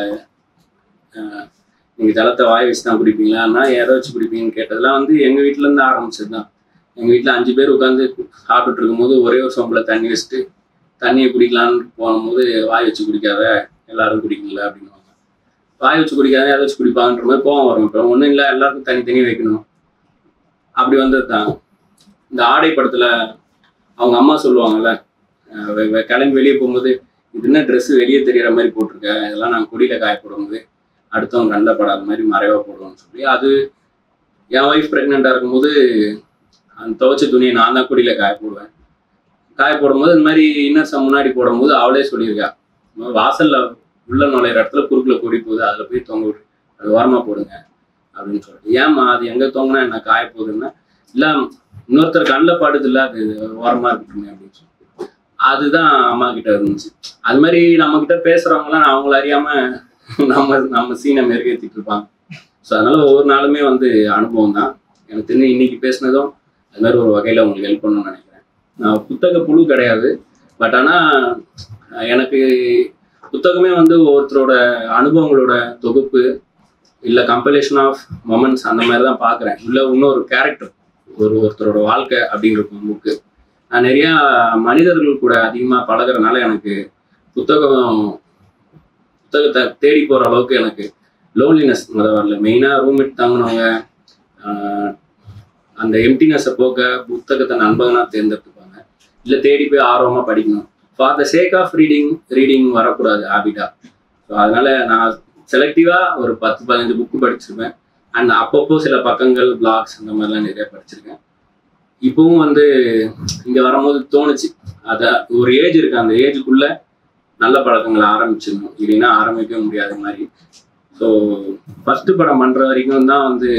நீங்கள் ஜலத்தை வாய் வச்சு தான் குடிப்பீங்களான்னா எதை வச்சு குடிப்பீங்கன்னு கேட்டதெல்லாம் வந்து எங்கள் வீட்டிலேருந்து ஆரம்பிச்சது தான். எங்கள் வீட்டில் 5 பேர் உட்காந்து சாப்பிட்டுட்டு இருக்கும்போது ஒரே ஒரு சொம்பில் தண்ணி வச்சுட்டு தண்ணியை குடிக்கலான்னு போகும்போது வாய் வச்சு குடிக்காத, எல்லாரும் குடிக்கல அப்படின்னுவாங்க. வாய் வச்சு குடிக்காத எதை வச்சு குடிப்பாங்கன்ற மாதிரி கோவம் வரும். இப்போ ஒன்றும் இல்லை, எல்லாருக்கும் தனித்தனி வைக்கணும். அப்படி வந்தது தான். இந்த ஆடை படத்தில் அவங்க அம்மா சொல்லுவாங்கல்ல, கிளம்பி வெளியே போகும்போது இது என்ன ட்ரெஸ்ஸு வெளியே தெரிகிற மாதிரி போட்டிருக்க, இதெல்லாம் நாங்கள் கொடியில் காய போடும்போது அடுத்தவங்க கண்ணில் படாத மாதிரி மறைவாக போடுவோம்னு சொல்லி. அது என் ஒய்ஃப் ப்ரெக்னெண்ட்டாக இருக்கும்போது அந்த துவைச்ச துணியை நான் தான் கொடியில் காய போடுவேன். காய போடும்போது இந்த மாதிரி இன்னர்ஸை முன்னாடி போடும்போது அவளே சொல்லியிருக்கா, வாசலில் உள்ள நுழையிற இடத்துல குறுக்கில் கொடி போகுது, அதில் போய் தொங்க விடு, அது ஓரமாக போடுங்க அப்படின்னு சொல்லிட்டு. ஏம்மா அது எங்கே தொங்கினா என்ன காய போகுதுன்னா, இல்லை இன்னொருத்தர் கண்ணில் படுது இல்லை, அது ஓரமாக இருக்கட்டுமே அப்படின்னு சொல்லி. அதுதான் அம்மா கிட்ட இருந்துச்சு. அது மாதிரி நம்ம கிட்ட பேசுறவங்கலாம் அவங்கள அறியாம நம்ம சீனை மெருகேற்றிட்டு இருப்பாங்க. ஸோ அதனால ஒவ்வொரு நாளுமே வந்து அனுபவம் தான். எனக்கு தெரிஞ்சு இன்னைக்கு பேசினதும் அது மாதிரி ஒரு வகையில் உங்களுக்கு ஹெல்ப் பண்ணணும்னு நினைக்கிறேன். நான் புத்தக புழு கிடையாது. பட் ஆனால் எனக்கு புத்தகமே வந்து ஒருத்தரோட அனுபவங்களோட தொகுப்பு இல்லை கம்பைலேஷன் ஆஃப் மொமெண்ட்ஸ் அந்த மாதிரி தான் பார்க்குறேன். இல்லை இன்னொரு கேரக்டர் ஒருத்தரோட வாழ்க்கை அப்படிங்கிற புக்கு. நான் நிறையா மனிதர்கள் கூட அதிகமாக பழகிறதுனால எனக்கு புத்தகத்தை தேடி போகிற அளவுக்கு எனக்கு லோன்லினஸ் முதல் வரல. மெயினாக ரூம்மேட் தாங்கினவங்க அந்த எம்டினஸை போக்க புத்தகத்தை நண்பகனாக தேர்ந்தெடுத்துப்பாங்க. இல்லை தேடி போய் ஆர்வமாக படிக்கணும். For the sake of reading வரக்கூடாது ஹேபிட்டாக. ஸோ அதனால் நான் செலக்டிவாக ஒரு 10-15 புக்கு படிச்சிருப்பேன். அண்ட் அப்பப்போ சில பக்கங்கள் பிளாக்ஸ் அந்த மாதிரிலாம் நிறைய படிச்சிருக்கேன். இப்பவும் வந்து இங்கே வரும்போது தோணுச்சு, அதை ஒரு ஏஜ் இருக்கு, அந்த ஏஜுக்குள்ளே நல்ல பழக்கங்களை ஆரம்பிச்சிடணும், இல்லைன்னா ஆரம்பிக்கவே முடியாத மாதிரி. ஸோ ஃபர்ஸ்ட் படம் பண்ற வரைக்கும் தான் வந்து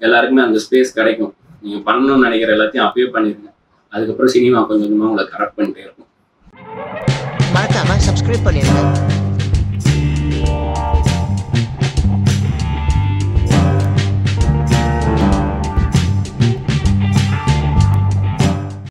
எல்லாருக்குமே அந்த ஸ்பேஸ் கிடைக்கும். நீங்க பண்ணணும்னு நினைக்கிற எல்லாத்தையும் அப்பயே பண்ணிருங்க. அதுக்கப்புறம் சினிமா கொஞ்சம் கொஞ்சமா உங்களை கரெக்ட் பண்ணிட்டே இருக்கும். மறக்காம சப்ஸ்கிரைப் பண்ணிடுங்க.